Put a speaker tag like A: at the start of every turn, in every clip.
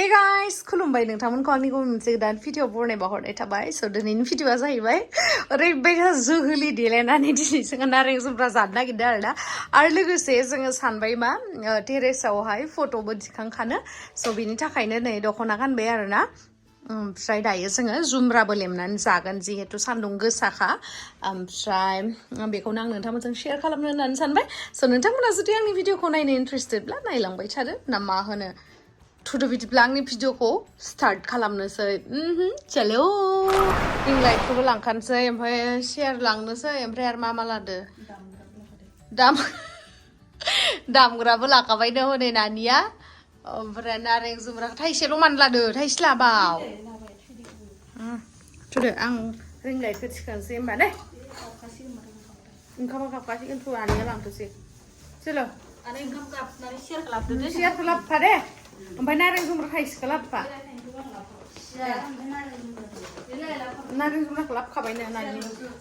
A: Hey guys, Khulumbai Minina ko angni ko moनसे गोदान video बरनायबा हरनाय थाबाय स दिनैनि भिडिअआ जाहैबाय ओरैबायदि जोहोलि देलायनानै दिनै जोङो नारें जुमब्रा जानो नागिरदों आरोना आरो लोगोसे जोङो सानबाय मा टेरेसआवहाय फट'बो दिखांखानो स बिनि थाखायनो नै दख'ना गानबाय आरोना ओमफ्राय दायो जोङो जुमब्राबो लेमनानै जागोन जिहेतु सान्दुं गोसाखा ओमफ्राय बेखौनो आं नोंथांमोनजों शेयार खालामनो होननानै सानबाय स नोंथांमोना जुदि आंनि भिडिअखौ नायनो इन्ट्रेस्टेडब्ला नायलांबाय थादो ना मा होनो थुदो बिदिब्ला आंनि भिडिअखौ स्टार्ट खालामनोसै चलो रिं लाइटखौबो लांखानोसै ओमफ्राय शेयार लांनोसै ओमफ्राय आरो मा लादो दामग्राबो लाखाबायनो हनै नानिया ओमफ्राय नारें जुमब्रा थाइसेल' मानो लादो थाइसे लाबाव थुदो आं रिं लाइटखौ थिखांसै होमबा दे ओंखामा गाबखासिगोन थु आनैया लांथोसै चलो आनै ओंखाम गाबनानै शेयार खालामदो शेयार खालामफा दे ओमफ्राय नारें जुमब्रा थाइसेखौ लाबोफा नारें जुमब्राखौ लाबोखाबायनो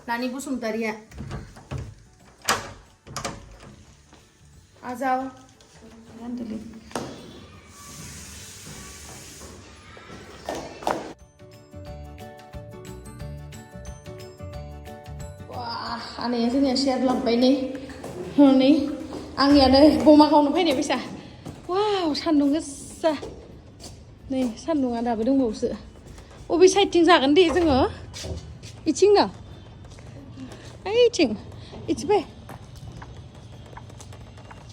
A: नानि बसुमतारिया आजाव आनैया जोंनिया शेयार लाबोबाय नै हनै आंनियानो बमा गावनो फैनाय फैसा वाव सान्दुं गोसा नै सान्दुंआ दाबो दंबावोसो बबे साइडथिं जागोन दे जोङो इथिंनो ओइथिं इथिंबे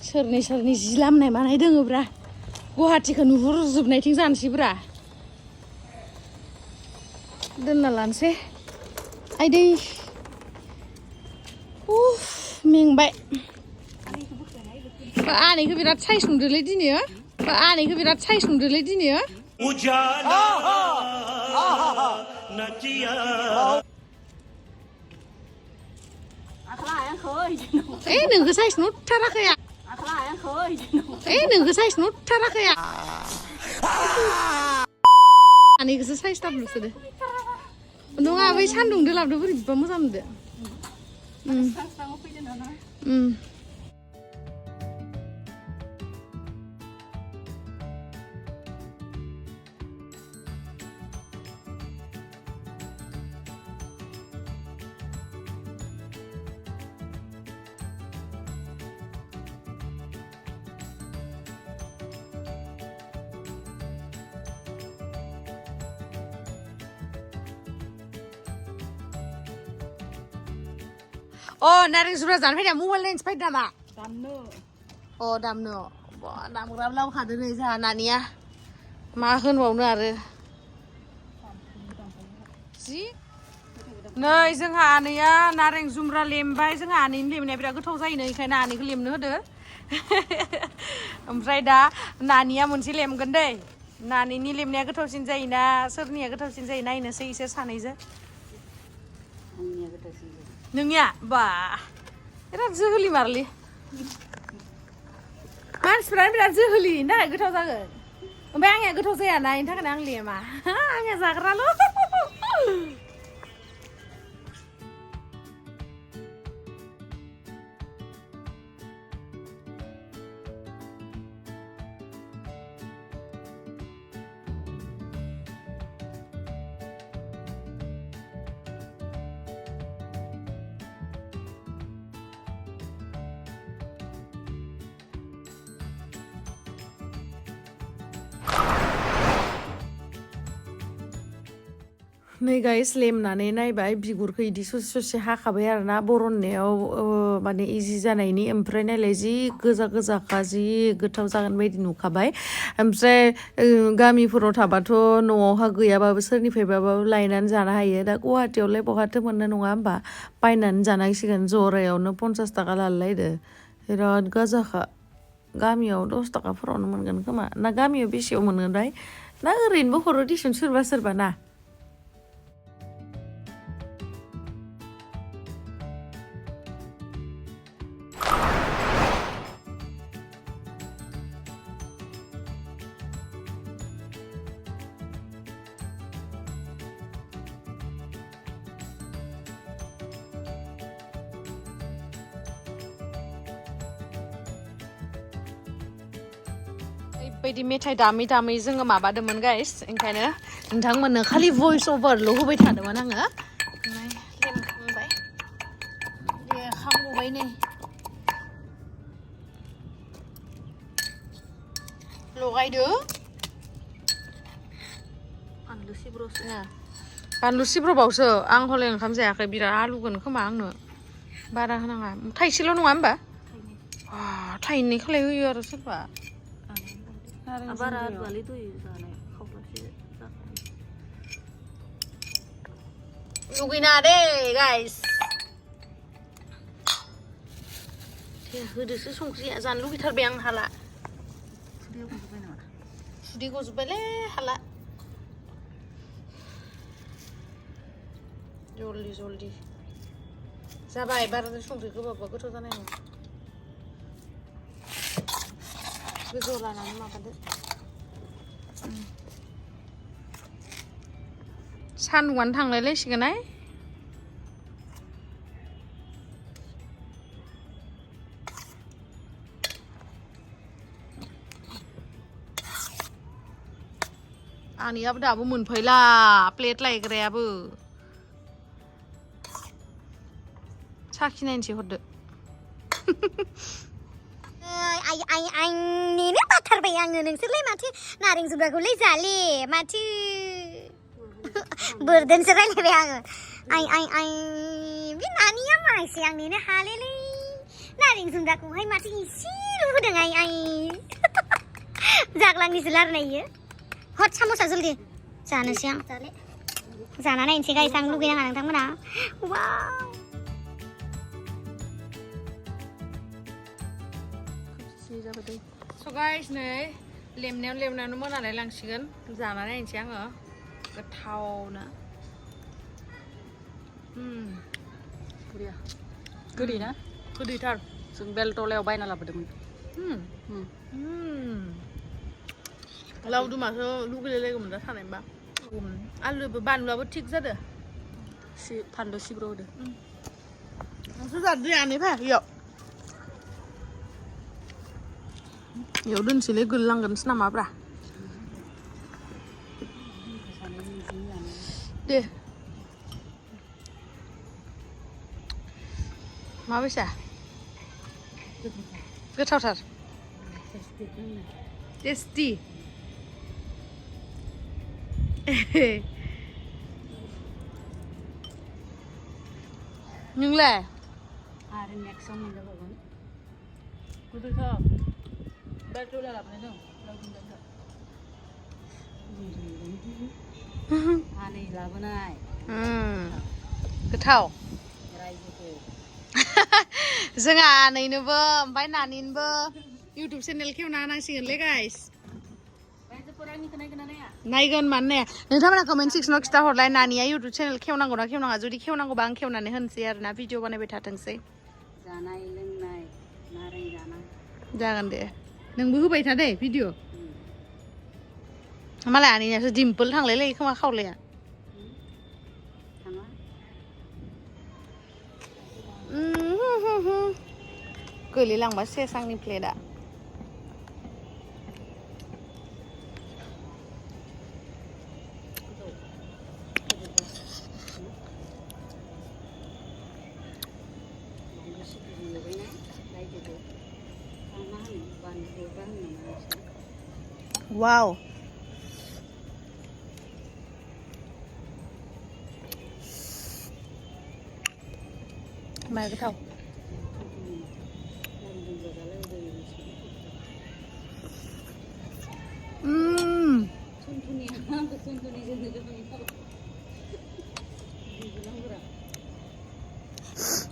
A: सोरनि जि लामनाय मानाय दोङोब्रा गुवाहाटीखौ नुहुरजोबनायथिं जानोसैब्रा दोनना लानोसै आइदै मेंबाय आनैखौ बिराद साइज नुदोलै दिनै आनैखौ बिराद साइज नुदोलै दिनै नोंखौ साइज नुथाराखै नोंखौ साइज नुथाराखै आनैखौसो साइज थाब नुसोदो नङा बै सान्दुंदो लाबोदो बोरैबा मोजां नुदो नारें जुमब्रा जानो फैनाया मबाइल नायनोसो फैदो नामा दामनो दामग्राबो लाबोखादो नै जोंहा नानिया मा होनबावनो आरो जि नै जोंहा आनैया नारें जुमब्रा लेमबाय जोंहा आनैनि लेमनाया बिराद गोथाव जायोनो बेखायनो आनैखौ लेमनो होदो ओमफ्राय दा नानिया मोनसे लेमगोन दै नानिनि लेमनाया गोथावसिन जायोना सोरनिया गोथावसिन जायो नायनोसै इसोर सानैजों नोंनिया बा बिराद जोहोलि मारलै मानसिफ्रानो बिराद जोहोलि ना गोथाव जागोन ओमफ्राय आंनिया गोथाव जायाना बेनि थाखायनो आं लेमा आंनिया जाग्राल' नै गाइस लेमनानै नायबाय बिगुरखौ इदि ससे हाखाबाय आरोना बरननायाव माने इजि जानायनि ओमफ्राय नायलाय जि गोजाखा जि गोथाव जागोन बायदि नुखाबाय ओमफ्राय गामिफोराव थाबाथ' न'आवहा गैयाबाबो सोरनिफ्रायबाबो लायनानै जानो हायो दा गुवाहाटीयावलाय बहाथो मोननो नङा होमबा बायनानै जानांसिगोन जरायावनो 50 थाखा लालायदो बिराद गोजाखा गामियाव 10 थाखाफोरावनो मोनगोन खोमा ना गामियाव बेसेयाव मोनगोनथाय ना ओरैनोबो हरो दिसुन सोरबा ना बायदि मेथाइ दामै दामै जोङो माबादोंमोन गाइस ओंखायनो नोंथांमोननो खालि भइस अभारल' होबाय थादोंमोन आङो लेमखांबाय दे खामगबाय नै लगायदो
B: बानलु सिब्र'सो
A: बानलु सिब्र'बावसो आं हले ओंखाम जायाखै बिराद आलुगोन खोमा आंनो बारा होनाङा थाइसेल' नङा होमबा थाइनै खालाय होयो आरो सोरबा
B: बारा आलुआलाय दहाय जानाय खावलासे
A: लुगैना दे गाइस होदोसो संख्रिया जानो लुगैथारबाय आं हाला खुदै गजोब्बायलै हाला जल्दि जल्दि जाबाय बाराद्राय संख्रि गोबाबा गोथाव जानाय नङा गोजौ लानानै माबादो सान्दुंआनो थांलायलायसिगोनहाय आंनियाबो दाबो मोनफैला प्लेट लायग्रायाबो साखिनायनोसै हरदो
C: आंनिनो बाथारबाय आङो नोंसोरलाय माथो नारें जुमब्राखौलाय जाले माथो बोरदोनसो रायलायबाय आङो बे नानिया मासे आंनिनो हालेलै नारें जुमब्राखौहाय माथो इसेल' होदों जाग्लांनिसो लारायनायो हट साम'सा जल्दि जानोसै आं जाना नायनोसै गाइस आं लुगैनाङा नोंथांमोना वाव
A: So guys नै लेमनायावनो मोनालाय लांसिगोन जाना नायनोसै आङो गोथावनो
B: गोदै ना
A: गोदैथार
B: जों बेलतलायाव बायना लाबोदोंमोन
A: लावदुमासो लुगैलायलायगौमोन दा थानायबा आलुबो बानलुआबो थिग जादो
B: फानलु सिब्र' होदो
A: नोंसो जादो आनै फै इयाव दोनसैलै गोलैलांगोनसो नामाब्रा दे माबायसा गोथावथार टेस्टि नोंलाय
B: आरो नेक्स्टआव मोनजाबावगोन गोदैथार बेलतला लाबोनाय दं आनै लाबोनाय
A: गोथाव
B: रायजोखौ
A: जोंहा आनैनोबो ओमफ्राय नानिनोबो इउटुब चेनेल खेवना होनांसिगोनलै गाइस नायगोन मानो नाया नोंथांमोना कमेन्ट सेक्सनाव खिथाहरलाय नानिया इउटुब चेनेल खेवनांगौ ना खेवनाङा जुदि खेवनांगौबा आं खेवनानै होनोसै आरोना भिडिअ बानायबाय थाथोंसै
B: जानाय लोंनाय नारें जानाय
A: जागोन दे नोंबो होबाय था दे भिडिअ मालाय आनैनासो दिम्पोल थांलायलायो खोमा खावलाया गोलैलांबा सेस आंनि प्लेटआ वाव मा गोथाव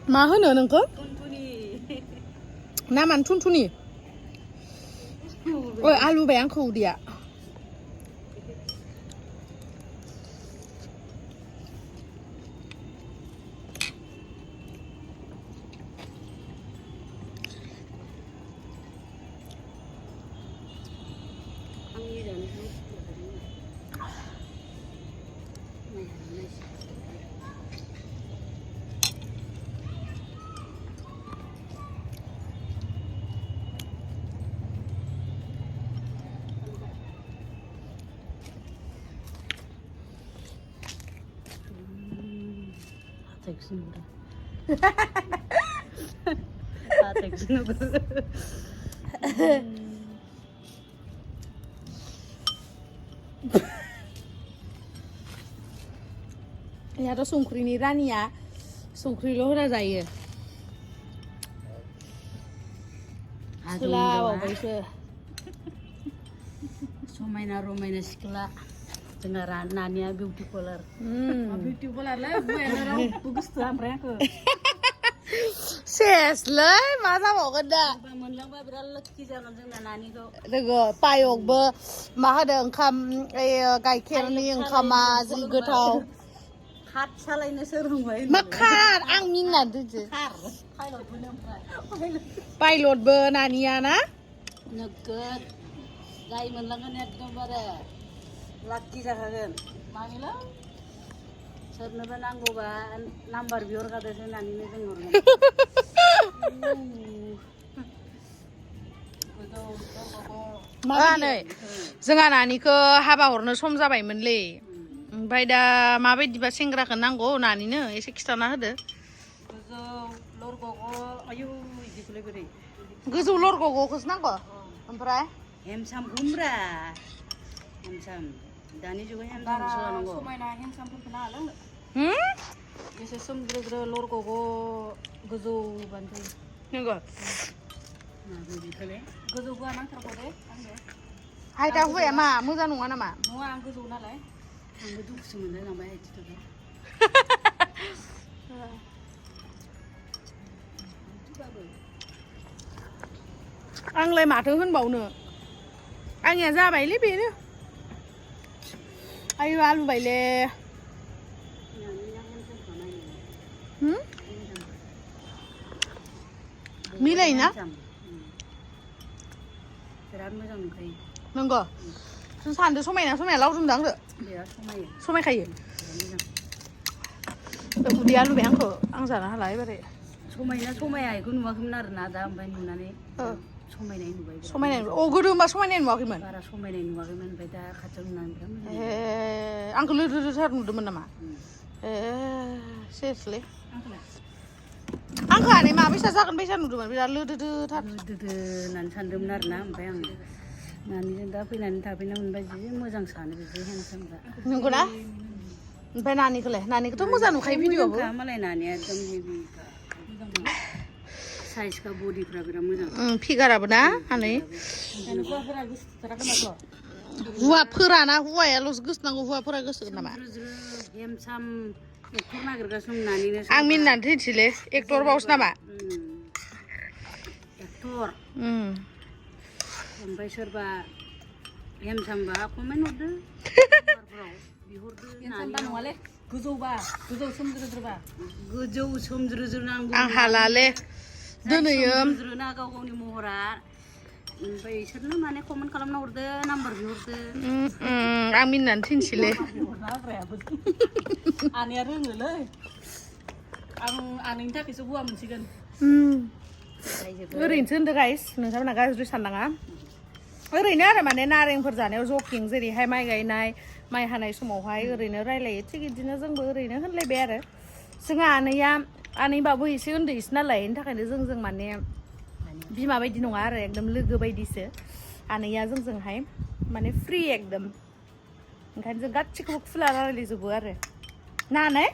A: मा होनो नोंखौ नामानो थुनथुनि ओइ आलु बाय आंखौ उदैया
B: हाथाइखौसो नुदों हाथाइखौसो नुदों
A: याथ' संख्रिनि रानिया संख्रिल' होना जायो सोलाबावबायसो
B: समायना रमायना सिख्ला जोंना नानिया बिउटिफुल आरो बिउटिफुलारलै बुवायानो रावबो गोसोथोआ ओमफ्राय आंखौ
A: सेसलै मा जाबावगोन दा
B: मोनलांबा बिराद लाखि जागोन जोंना नानिखौ
A: लोगो पायकबो मा होदों ओंखाम गाइखेरनि ओंखामा जि गोथाव
B: खार सालायनोसो रोंबाय
A: मा खार आं मिनिनानै दोनसै पाइलटबो नानिया ना
B: नोगोद जाय मोनलांगोन एकदमबारे लाखि जाखागोन मानिला सोरनोबा नांगौबा नाम्बार बिहरखादोसो नानिनो जों हरगोन
A: नै जोंहा नानिखौ हाबा हरनो सम जाबायमोनलै ओमफ्राय दा माबायदिबा सेंग्राखौ नांगौ नानिनो एसे खिथाना होदो गोजौ लरग'खौसो नांगौ ओमफ्राय
B: हेमसाम गुमब्रा हेमसाम दानि जुगाव हेमसामसो लानांगौ समायना हेमसामफोरखौ नाङा एसे सोमज्रोज्रो लरग'ग' गोजौ बानसै
A: नंगौ
B: गोजौखौ नांथारगौ दे आंनो
A: हाइटा हौवाया मा मोजां नङा नामा
B: नङा आं गोजौ नालाय आंबो दुखुसो मोनलाय लांबाय हाइटखौबो
A: आंलाय माथो होनबावनो आंनिया जाबायलै बेनो आयु आलुबायले मिलायोना
B: बिराद मोजां नुखायो
A: नंगौ जों सानदो समायना समाया लावदुम दांदो
B: बिराद समायो
A: समायखायो उदैया लुबाय आंखौ आं जानो हाला एबारे
B: समायना समाया बेखौ नुवाखैमोन आरोना दा ओमफ्राय नुनानै समायनाय नुबाय
A: समायनाय अ गोदो होमबा समायनाय नुवाखैमोन
B: बारा समायनाय नुवाखैमोन ओमफ्राय दा खाथियाव नुनानै बिराद मोजां
A: आंखौ लोदोदोथार नुदोंमोन नामा सेसलै आंखौ आनै माबैसा जागोन बायसा नुदोंमोन बिराद लोदोदोथार
B: लोदोदो होननानै सानदोंमोन आरोना ओमफ्राय आं नानिजों दा फैनानै थाफैनो मोनबाय जि मोजां सानो बिदि हेन्डसामखा
A: नंगौना ओमफ्राय नानिखौथ' मोजां नुखायो भिडिअ'आवबो
B: मालाय नानिया एकदम हेभि साइजखा बडिफ्रा बिराद मोजां
A: फिगाराबो ना आनै हौवाफोराना हौवायाल'सो गोसोनांगौ हौवाफोरा गोसोगोन नामा
B: हेमसाम एक्टर नागिरगासिनो नानिनो
A: आं मिनिनानै थैनोसैलै एक्टर बावसो नामा
B: एक्टर ओमफ्राय सोरबा हेमसामबा कमेन्ट हरदो बिहरदो हेमसामबा नङालै गोजौबा गोजौ सोमज्रोज्रोबा गोजौ सोमज्रोज्रो नांगौ
A: आं हालाले दोनैयो
B: सोमज्रोना गाव गावनि महरा ओमफ्राय इसोरनो माने कमेन्ट खालामना हरदो नाम्बार बिहरदो
A: आं मिनिनानै थैनोसैलै
B: आनैया रोङोलै आं आनैनि थाखायसो हौवा मोनसिगोन
A: ओरैनोसो होनदो गाइस नोंथांमोना गाज्रि साननाङा ओरैनो आरो माने नारेंफोर जानायाव जकिं जेरैहाय माइ गायनाय माइ हानाय समावहाय ओरैनो रायलायो थिग बिदिनो जोंबो ओरैनो होनलायबाय आरो जोंहा आनैबाबो एसे उन्दैसो नालाय बेनि थाखायनो जों माने बिमा बायदि नङा आरो एकदम लोगो बायदिसो आनैया जोंजोंहाय माने फ्रि एकदम ओंखायनो जों गासिखौबो खुला रायलायजोबो आरो ना आनै